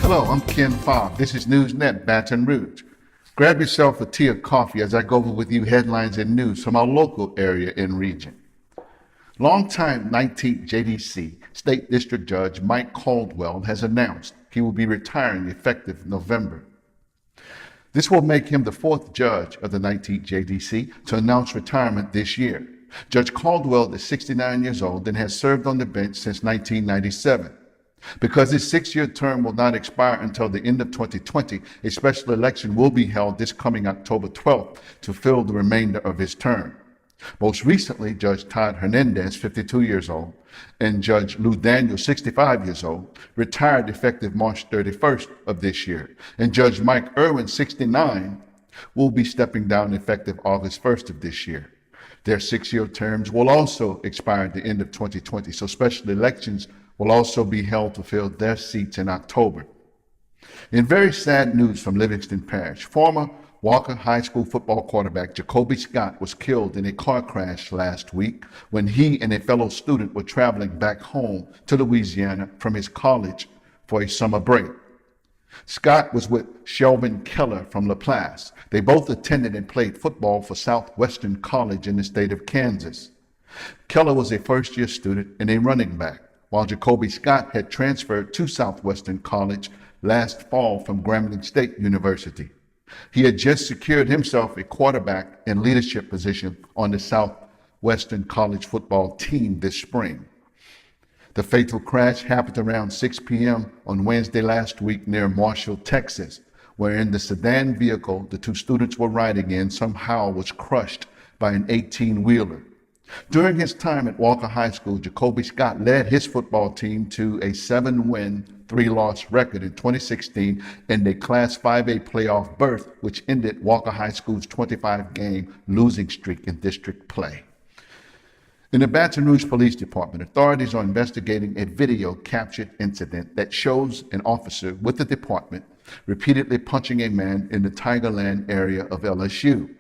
Hello, I'm Ken Fobb. This is NewsNet, Baton Rouge. Grab yourself a tea or coffee as I go over with you headlines and news from our local area and region. Longtime 19th JDC State District Judge Mike Caldwell has announced he will be retiring effective November. This will make him the fourth judge of the 19th JDC to announce retirement this year. Judge Caldwell is 69 years old and has served on the bench since 1997. Because his six-year term will not expire until the end of 2020, a special election will be held this coming October 12th to fill the remainder of his term. Most recently, Judge Todd Hernandez, 52 years old, and Judge Lou Daniel, 65 years old, retired effective March 31st of this year. And Judge Mike Irwin, 69, will be stepping down effective August 1st of this year. Their six-year terms will also expire at the end of 2020, so special elections will also be held to fill their seats in October. In very sad news from Livingston Parish, former Walker High School football quarterback Jacoby Scott was killed in a car crash last week when he and a fellow student were traveling back home to Louisiana from his college for a summer break. Scott was with Shelvin Keller from LaPlace. They both attended and played football for Southwestern College in the state of Kansas. Keller was a first-year student and a running back, while Jacoby Scott had transferred to Southwestern College last fall from Grambling State University. He had just secured himself a quarterback and leadership position on the Southwestern College football team this spring. The fatal crash happened around 6 p.m. on Wednesday last week near Marshall, Texas, wherein the sedan vehicle the two students were riding in somehow was crushed by an 18-wheeler. During his time at Walker High School, Jacoby Scott led his football team to a 7-win, 3-loss record in 2016 and a Class 5A playoff berth, which ended Walker High School's 25-game losing streak in district play. In the Baton Rouge Police Department, authorities are investigating a video-captured incident that shows an officer with the department repeatedly punching a man in the Tigerland area of LSU.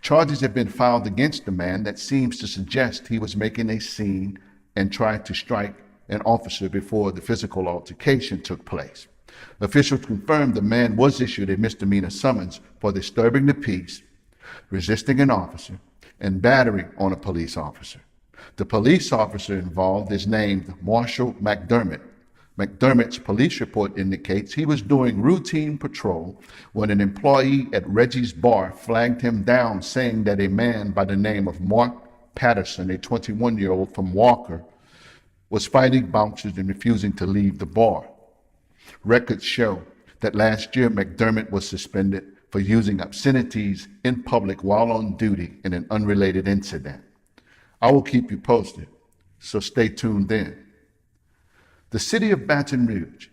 Charges have been filed against the man that seems to suggest he was making a scene and tried to strike an officer before the physical altercation took place. Officials confirmed the man was issued a misdemeanor summons for disturbing the peace, resisting an officer, and battering on a police officer. The police officer involved is named Marshall McDermott. McDermott's police report indicates he was doing routine patrol when an employee at Reggie's Bar flagged him down, saying that a man by the name of Mark Patterson, a 21-year-old from Walker, was fighting bouncers and refusing to leave the bar. Records show that last year McDermott was suspended for using obscenities in public while on duty in an unrelated incident. I will keep you posted, so stay tuned in. The city of Baton Rouge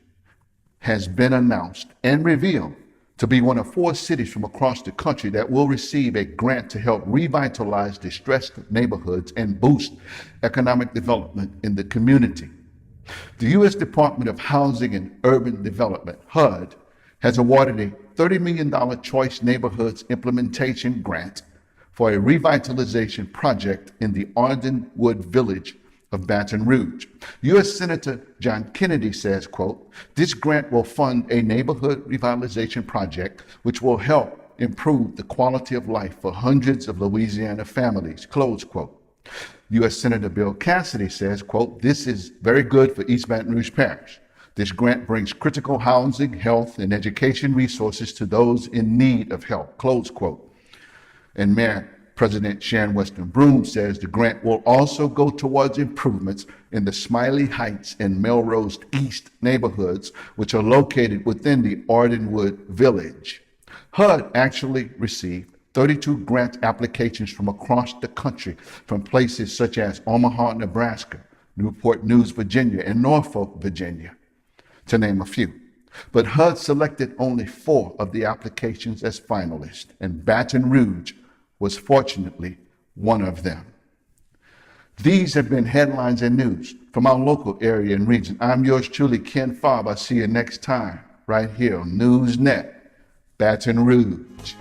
has been announced and revealed to be one of 4 cities from across the country that will receive a grant to help revitalize distressed neighborhoods and boost economic development in the community. The U.S. Department of Housing and Urban Development, HUD, has awarded a $30 million Choice Neighborhoods Implementation Grant for a revitalization project in the Ardenwood Village of Baton Rouge. U.S. Senator John Kennedy says, quote, "This grant will fund a neighborhood revitalization project which will help improve the quality of life for hundreds of Louisiana families," close quote. U.S. Senator Bill Cassidy says, quote, "This is very good for East Baton Rouge Parish. This grant brings critical housing, health, and education resources to those in need of help," close quote. And Mayor President Shan Weston Broom says the grant will also go towards improvements in the Smiley Heights and Melrose East neighborhoods, which are located within the Ardenwood Village. HUD actually received 32 grant applications from across the country from places such as Omaha, Nebraska, Newport News, Virginia, and Norfolk, Virginia, to name a few. But HUD selected only 4 of the applications as finalists, and Baton Rouge was fortunately one of them. These have been headlines and news from our local area and region. I'm yours truly, Ken Fobb. I'll see you next time right here on NewsNet, Baton Rouge.